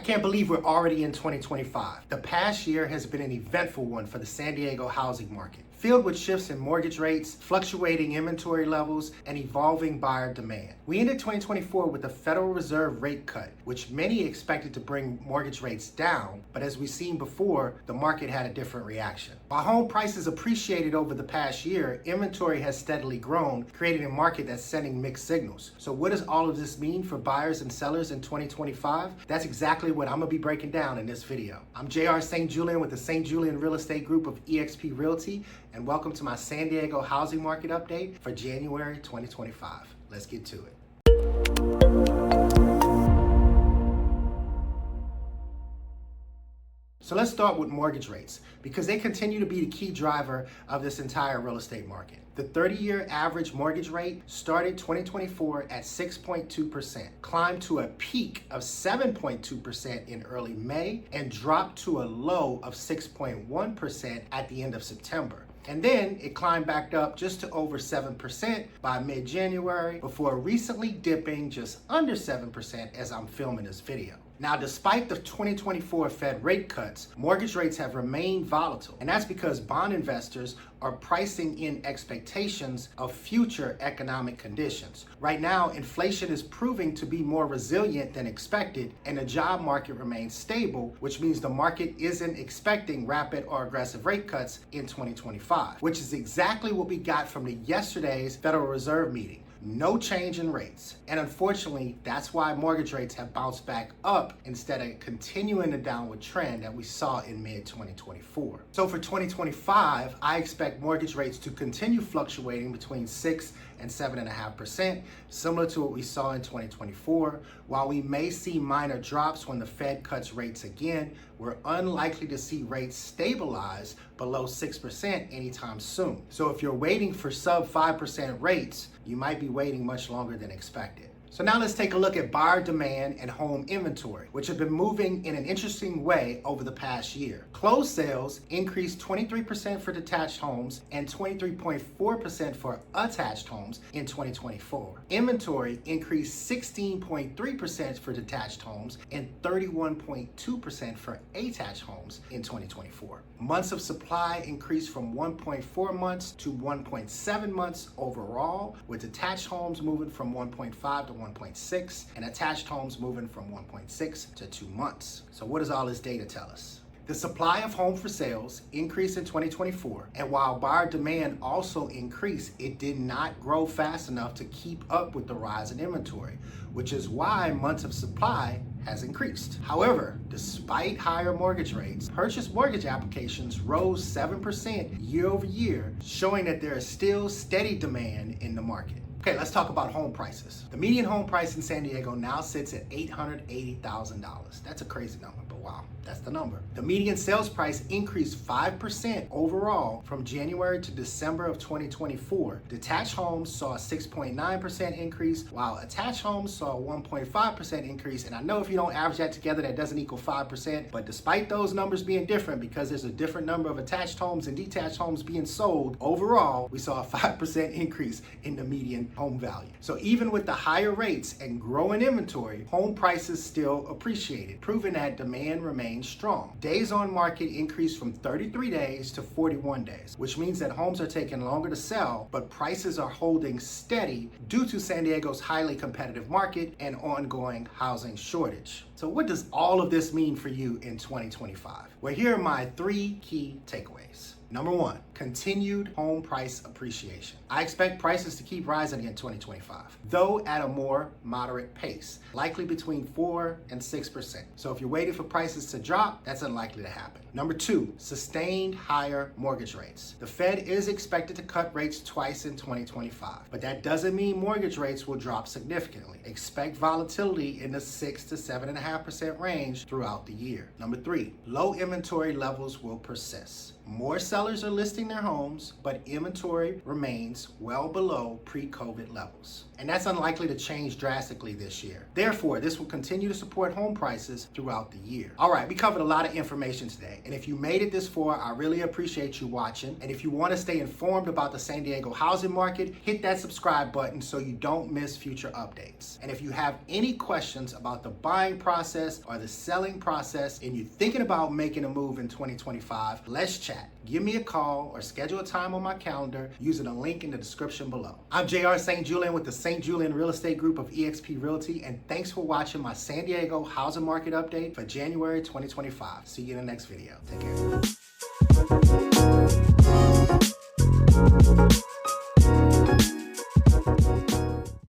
can't believe we're already in 2025. The past year has been an eventful one for the San Diego housing market, filled with shifts in mortgage rates, fluctuating inventory levels, and evolving buyer demand. We ended 2024 with a Federal Reserve rate cut, which many expected to bring mortgage rates down, but as we've seen before, the market had a different reaction. While home prices appreciated over the past year, inventory has steadily grown, creating a market that's sending mixed signals. So what does all of this mean for buyers and sellers in 2025? That's exactly what I'm gonna be breaking down in this video. I'm JR St. Julien with the St. Julien Real Estate Group of eXp Realty, and welcome to my San Diego housing market update for January 2025. Let's get to it. So let's start with mortgage rates, because they continue to be the key driver of this entire real estate market. The 30-year average mortgage rate started 2024 at 6.2%, climbed to a peak of 7.2% in early May, and dropped to a low of 6.1% at the end of September. And then it climbed back up just to over 7% by mid-January, before recently dipping just under 7% as I'm filming this video. Now, despite the 2024 Fed rate cuts, mortgage rates have remained volatile, and that's because bond investors are pricing in expectations of future economic conditions. Right now, inflation is proving to be more resilient than expected, and the job market remains stable, which means the market isn't expecting rapid or aggressive rate cuts in 2025, which is exactly what we got from yesterday's Federal Reserve meeting. No change in rates. And unfortunately, that's why mortgage rates have bounced back up instead of continuing the downward trend that we saw in mid-2024. So for 2025, I expect mortgage rates to continue fluctuating between 6 and 7.5%, similar to what we saw in 2024. While we may see minor drops when the Fed cuts rates again, we're unlikely to see rates stabilize below 6% anytime soon. So if you're waiting for sub 5% rates, you might be waiting much longer than expected. So now let's take a look at buyer demand and home inventory, which have been moving in an interesting way over the past year. Closed sales increased 23% for detached homes and 23.4% for attached homes in 2024. Inventory increased 16.3% for detached homes and 31.2% for attached homes in 2024. Months of supply increased from 1.4 months to 1.7 months overall, with detached homes moving from 1.5 to 1.6 and attached homes moving from 1.6 to 2 months. So what does all this data tell us? The supply of home for sales increased in 2024, and while buyer demand also increased, it did not grow fast enough to keep up with the rise in inventory, which is why months of supply has increased. However, despite higher mortgage rates, purchase mortgage applications rose 7% year over year, showing that there is still steady demand in the market. Okay, let's talk about home prices. The median home price in San Diego now sits at $880,000. That's a crazy number, but wow, that's the number. The median sales price increased 5% overall from January to December of 2024. Detached homes saw a 6.9% increase, while attached homes saw a 1.5% increase. And I know if you don't average that together, that doesn't equal 5%, but despite those numbers being different, because there's a different number of attached homes and detached homes being sold, overall, we saw a 5% increase in the median home value. So even with the higher rates and growing inventory, home prices still appreciated, proving that demand remains strong. Days on market increased from 33 days to 41 days, which means that homes are taking longer to sell, but prices are holding steady due to San Diego's highly competitive market and ongoing housing shortage. So what does all of this mean for you in 2025? Well, here are my 3 key takeaways. Number 1, continued home price appreciation. I expect prices to keep rising in 2025, though at a more moderate pace, likely between 4 and 6%. So if you're waiting for prices to drop, that's unlikely to happen. Number 2, sustained higher mortgage rates. The Fed is expected to cut rates twice in 2025, but that doesn't mean mortgage rates will drop significantly. Expect volatility in the 6 to 7.5% range throughout the year. Number 3, low inventory levels will persist. More sellers are listing their homes, but inventory remains well below pre-COVID levels. And that's unlikely to change drastically this year. Therefore, this will continue to support home prices throughout the year. All right, we covered a lot of information today. And if you made it this far, I really appreciate you watching. And if you want to stay informed about the San Diego housing market, hit that subscribe button so you don't miss future updates. And if you have any questions about the buying process, process or the selling process and you're thinking about making a move in 2025, let's chat. Give me a call or schedule a time on my calendar using a link in the description below. I'm JR St. Julien with the St. Julien Real Estate Group of eXp Realty, and thanks for watching my San Diego housing market update for January 2025. See you in the next video. Take care.